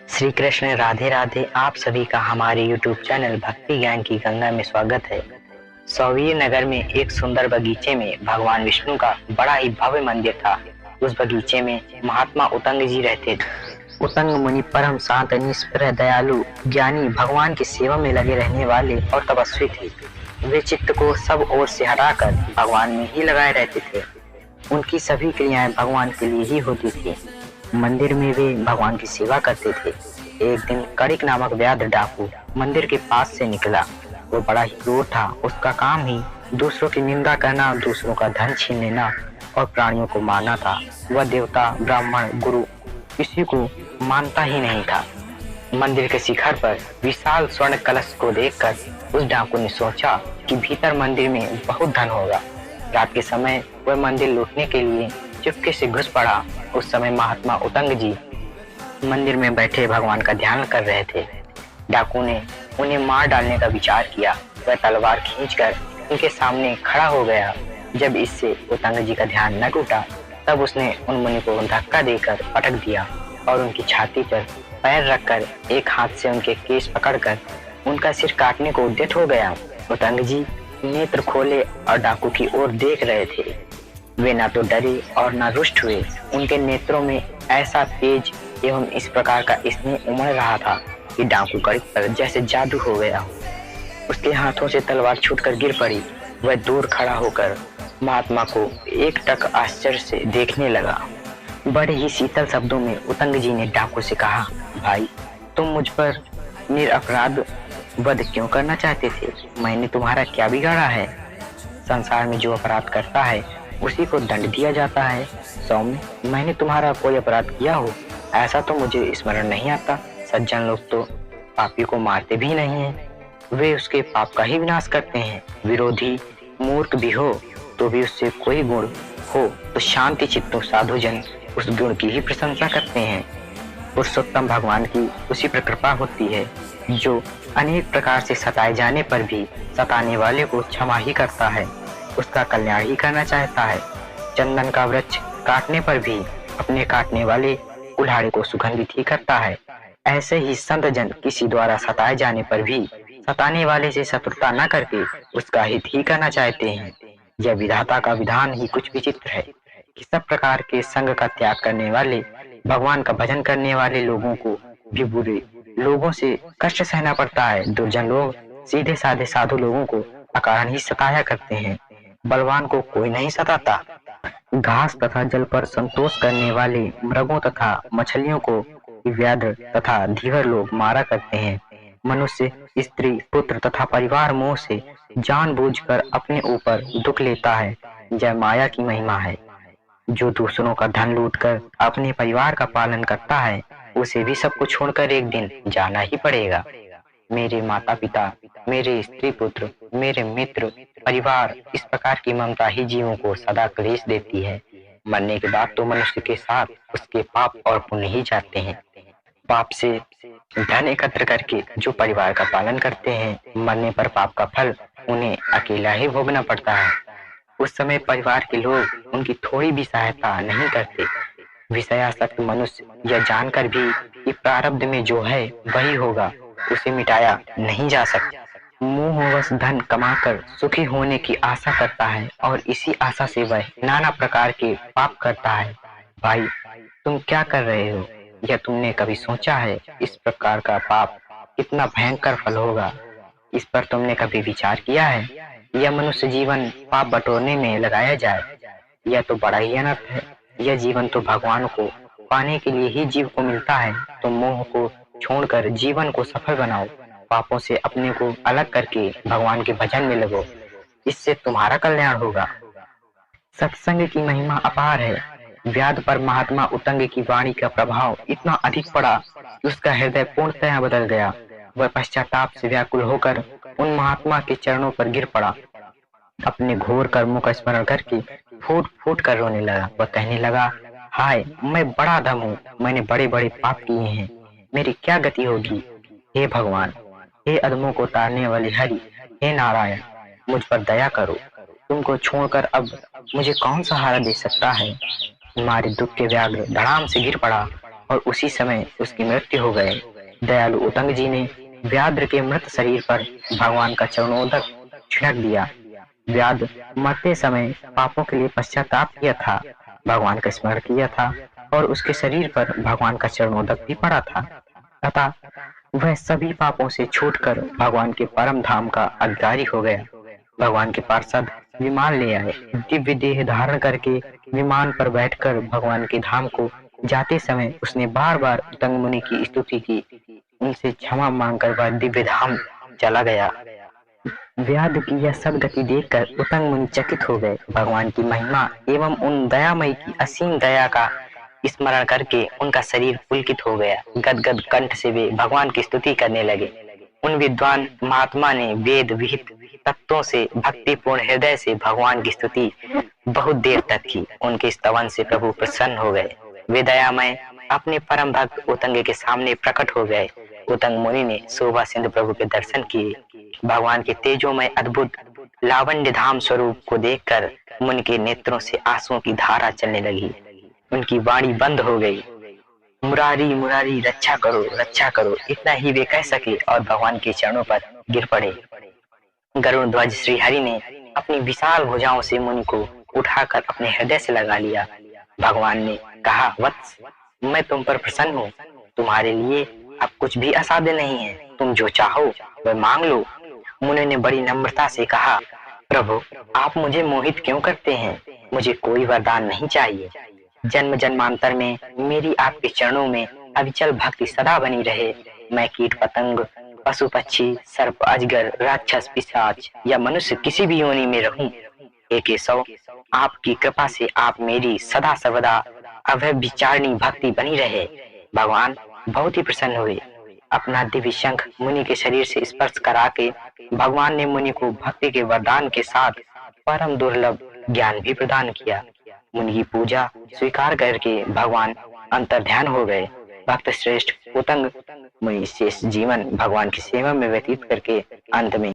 श्री कृष्ण राधे राधे। आप सभी का हमारे YouTube चैनल भक्ति ज्ञान की गंगा में स्वागत है। सौवीर नगर में एक सुंदर बगीचे में भगवान विष्णु का बड़ा ही भव्य मंदिर था। उस बगीचे में महात्मा उतंग जी रहते थे। उतंग मुनि परम शांत, निष्प्रह, दयालु, ज्ञानी, भगवान की सेवा में लगे रहने वाले और तपस्वी थे। वे चित्त को सब ओर से हटाकर भगवान में ही लगाए रहते थे। उनकी सभी क्रियाएं भगवान के लिए ही होती थी। मंदिर में वे भगवान की सेवा करते थे। एक दिन कड़िक नामक व्याध डाकू मंदिर के पास से निकला। वो बड़ा ही क्रूर था। उसका काम ही दूसरों की निंदा करना, दूसरों का धन छीन लेना और प्राणियों को मारना था। वह देवता, ब्राह्मण, गुरु किसी को मानता ही नहीं था। मंदिर के शिखर पर विशाल स्वर्ण कलश को देखकर उस डाकू ने सोचा कि भीतर मंदिर में बहुत धन होगा। रात के समय वह मंदिर लूटने के लिए चुपके से घुस पड़ा। उस समय महात्मा उतंग जी मंदिर में बैठे भगवान का ध्यान कर रहे थे। डाकू ने उन्हें मार डालने का विचार किया। वह तलवार खींचकर उनके सामने खड़ा हो गया। जब इससे उतंग जी का ध्यान न टूटा, तब उसने उन मुनि को धक्का देकर पटक दिया और उनकी छाती पर पैर रखकर एक हाथ से उनके केस पकड़कर उनका सिर काटने को उद्यत हो गया। उतंग जी नेत्र खोले और डाकू की ओर देख रहे थे। वे ना तो डरे और ना रुष्ट हुए। उनके नेत्रों में ऐसा तेज एवं इस प्रकार का स्नेह उमड़ रहा था कि डाकू कड़िक पर जैसे जादू हो गया। उसके हाथों से तलवार छूटकर गिर पड़ी। वह दूर खड़ा होकर महात्मा को एकटक आश्चर्य से देखने लगा। बड़े ही शीतल शब्दों में उतंग जी ने डाकू से कहा, भाई, तुम मुझ पर निरपराध वध क्यों करना चाहते थे? मैंने तुम्हारा क्या बिगाड़ा है? संसार में जो अपराध करता है उसी को दंड दिया जाता है। सौम्य, मैंने तुम्हारा कोई अपराध किया हो ऐसा तो मुझे स्मरण नहीं आता। सज्जन लोग तो पापी को मारते भी नहीं हैं, वे उसके पाप का ही विनाश करते हैं। विरोधी मूर्ख भी हो तो भी उससे कोई गुण हो तो शांति चित्तों साधुजन उस गुण की ही प्रशंसा करते हैं। पुरुषोत्तम भगवान की उसी पर कृपा होती है जो अनेक प्रकार से सताए जाने पर भी सताने वाले को क्षमा ही करता है, उसका कल्याण ही करना चाहता है। चंदन का वृक्ष काटने पर भी अपने काटने वाले कुल्हाड़े को सुगंधित ही करता है। ऐसे ही संत जन किसी द्वारा सताए जाने पर भी सताने वाले से शत्रुता न करके उसका हित ही करना चाहते हैं। यह विधाता का विधान ही कुछ विचित्र है कि सब प्रकार के संग का त्याग करने वाले, भगवान का भजन करने वाले लोगों को भी बुरे लोगों से कष्ट सहना पड़ता है। दुर्जन लोग सीधे साधे साधु लोगों को अकारण ही सताया करते हैं। बलवान को कोई नहीं सताता। घास तथा जल पर संतोष करने वाले मृगों तथा मछलियों को व्याध तथा धीवर लोग मारा करते हैं। मनुष्य स्त्री, पुत्र तथा परिवार मोह से जानबूझकर अपने ऊपर दुख लेता है। यह माया की महिमा है। जो दूसरों का धन लूटकर अपने परिवार का पालन करता है, उसे भी सब कुछ छोड़कर एक दिन जाना ही पड़ेगा। मेरे माता पिता, मेरे स्त्री पुत्र, मेरे मित्र, परिवार, इस प्रकार की ममता ही जीवों को सदा क्लेश देती है। मरने के बाद तो मनुष्य के साथ उसके पाप और पुण्य ही जाते हैं। पाप से धन एकत्र करके जो परिवार का पालन करते हैं, मरने पर पाप का फल उन्हें अकेला ही भोगना पड़ता है। उस समय परिवार के लोग उनकी थोड़ी भी सहायता नहीं करते। विषयासक्त मनुष्य यह जानकर भी कि प्रारब्ध में जो है वही होगा, उसे मिटाया नहीं जा सकता। मोहवश धन कमाकर सुखी होने की आशा करता है और इसी आशा से वह नाना प्रकार के पाप करता है। भाई, तुम क्या कर रहे हो? यह तुमने कभी सोचा है इस प्रकार का पाप कितना भयंकर फल होगा? इस पर तुमने कभी विचार किया है? यह मनुष्य जीवन पाप बटोरने में लगाया जाए, यह तो बड़ा ही अनर्थ है। यह जीवन तो भगवान को पाने के लिए ही जीव को मिलता है। तुम मोह को छोड़कर जीवन को सफल बनाओ। पापों से अपने को अलग करके भगवान के भजन में लगो, इससे तुम्हारा कल्याण होगा। सत्संग की महिमा अपार है। व्याध पर महात्मा उतंग की वाणी का प्रभाव इतना अधिक पड़ा कि उसका हृदय पूर्णतः बदल गया। वह पश्चाताप से व्याकुल होकर उन महात्मा के चरणों पर गिर पड़ा। अपने घोर कर्मों का स्मरण करके फूट फूट कर रोने लगा। वह कहने लगा, हाय, मैं बड़ा अधम हूँ। मैंने बड़े बड़े पाप किए हैं। मेरी क्या गति होगी? हे भगवान, हे अधमों को तारने वाले हरि, हे नारायण, मुझ पर दया करो। तुमको छोड़कर अब मुझे कौन सहारा दे सकता है? मारे दुख के व्याघ्र धड़ाम से गिर पड़ा। और उसी समय उसकी मृत्यु हो गई। दयालु उतंग जी ने व्याध के मृत शरीर पर भगवान का चरणोदक छिड़क दिया। व्याध मरते समय पापों के लिए पश्चाताप किया था, भगवान का स्मरण किया था और उसके शरीर पर भगवान का चरणोदक भी पड़ा था। अतः वह सभी पापों से छूटकर भगवान के परम धाम का अधिकारी हो गया। भगवान के पार्षद विमान ले आए। दिव्य देह धारण करके विमान पर बैठकर भगवान के धाम को जाते समय उसने बार बार उतंग मुनि की स्तुति की। उनसे क्षमा मांगकर वह दिव्य धाम चला गया। व्याध की यह सब गति देखकर उतंग मुनि चकित हो गए। भगवान की महिमा एवं उन दयामयी की असीम दया का स्मरण करके उनका शरीर पुलकित हो गया। गदगद कंठ से वे भगवान की स्तुति करने लगे। उन विद्वान महात्मा ने वेद विहित तत्वों से भक्तिपूर्ण हृदय से भगवान की स्तुति बहुत देर तक की। उनके स्तवन से प्रभु प्रसन्न हो गए। वे दयामय अपने परम भक्त उतंग के सामने प्रकट हो गए। उतंग मुनि ने शोभा सिंधु प्रभु के दर्शन किए। भगवान के तेजोमय अद्भुत लावण्य धाम स्वरूप को देखकर मुनि के नेत्रों से आंसुओं की धारा चलने लगी। उनकी वाणी बंद हो गई। मुरारी मुरारी रक्षा करो, इतना ही वे कह सके और भगवान के चरणों पर गिर पड़े। गरुड़ ध्वज श्री हरि ने अपनी विशाल भुजाओं से मुनि को उठाकर अपने हृदय से लगा लिया। भगवान ने कहा, वत्स, मैं तुम पर प्रसन्न हूँ। तुम्हारे लिए अब कुछ भी असाध्य नहीं है। तुम जो चाहो वह मांग लो। मुनि ने बड़ी नम्रता से कहा, प्रभु, आप मुझे मोहित क्यों करते हैं? मुझे कोई वरदान नहीं चाहिए। जन्म जन्मांतर में मेरी आपके चरणों में अविचल भक्ति सदा बनी रहे। मैं कीट पतंग, पशु पक्षी, सर्प, अजगर, राक्षस, पिशाच या मनुष्य किसी भी योनि में रहूं, हे केशव, आपकी कृपा से आप मेरी सदा सर्वदा अव्यभिचारिणी भक्ति बनी रहे। भगवान बहुत ही प्रसन्न हुए। अपना दिव्य शंख मुनि के शरीर से स्पर्श करा के भगवान ने मुनि को भक्ति के वरदान के साथ परम दुर्लभ ज्ञान भी प्रदान किया। मुनि की पूजा स्वीकार करके भगवान अंतर्ध्यान हो गए। भक्त श्रेष्ठ उतंग मुनि शेष जीवन भगवान की सेवा में व्यतीत करके अंत में